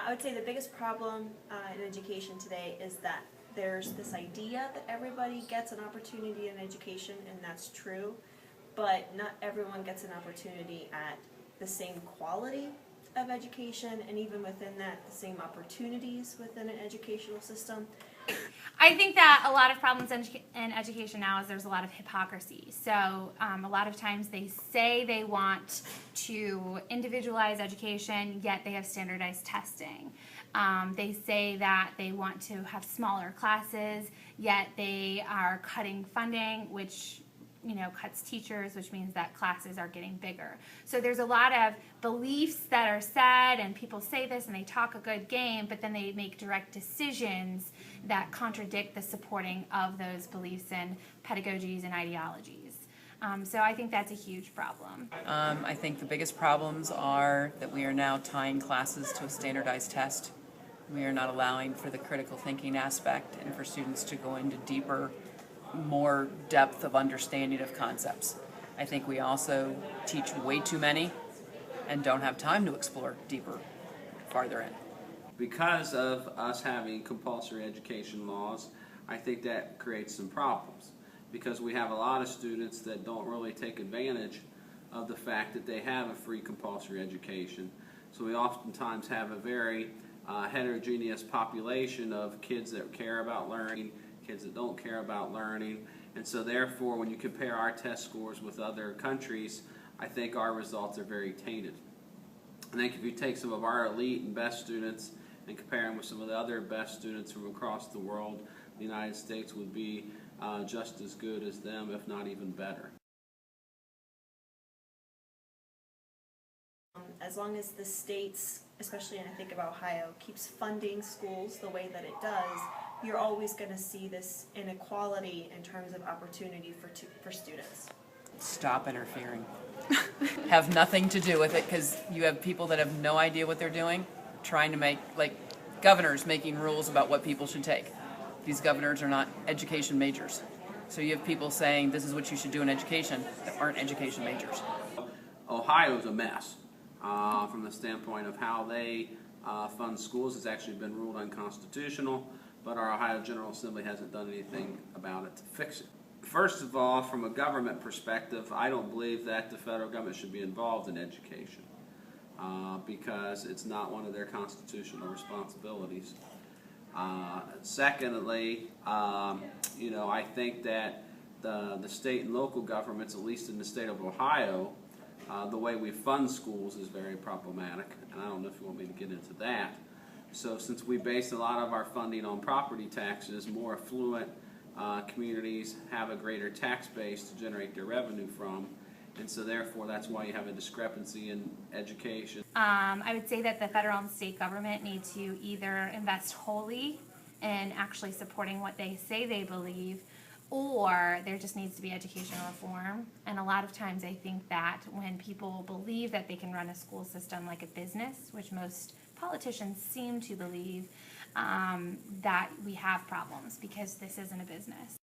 I would say the biggest problem in education today is that there's this idea that everybody gets an opportunity in education, and that's true, but not everyone gets an opportunity at the same quality of education, and even within that, the same opportunities within an educational system. I think that a lot of problems in education now is there's a lot of hypocrisy. So a lot of times they say they want to individualize education, yet they have standardized testing. They say that they want to have smaller classes, yet they are cutting funding, which cuts teachers, which means that classes are getting bigger. So there's a lot of beliefs that are said, and people say this and they talk a good game, but then they make direct decisions that contradict the supporting of those beliefs and pedagogies and ideologies. So I think that's a huge problem. I think the biggest problems are that we are now tying classes to a standardized test. We are not allowing for the critical thinking aspect and for students to go into deeper, more depth of understanding of concepts. I think we also teach way too many and don't have time to explore deeper, farther in. Because of us having compulsory education laws, I think that creates some problems, because we have a lot of students that don't really take advantage of the fact that they have a free compulsory education. So we oftentimes have a very heterogeneous population of kids that care about learning, kids that don't care about learning, and so therefore when you compare our test scores with other countries, I think our results are very tainted. I think if you take some of our elite and best students and compare them with some of the other best students from across the world, the United States would be just as good as them, if not even better. As long as the states, especially and I think about Ohio, keeps funding schools the way that it does, you're always going to see this inequality in terms of opportunity for students. Stop interfering. Have nothing to do with it, because you have people that have no idea what they're doing, trying to make, like governors making rules about what people should take. These governors are not education majors. So you have people saying this is what you should do in education that aren't education majors. Ohio's a mess from the standpoint of how they fund schools. It's actually been ruled unconstitutional, but our Ohio General Assembly hasn't done anything about it to fix it. First of all, from a government perspective, I don't believe that the federal government should be involved in education because it's not one of their constitutional responsibilities. Secondly, I think that the state and local governments, at least in the state of Ohio, the way we fund schools is very problematic, and I don't know if you want me to get into that. So since we base a lot of our funding on property taxes, more affluent communities have a greater tax base to generate their revenue from, and so therefore that's why you have a discrepancy in education. I would say that the federal and state government need to either invest wholly in actually supporting what they say they believe, or there just needs to be educational reform. And a lot of times I think that when people believe that they can run a school system like a business, which most politicians seem to believe, that we have problems because this isn't a business.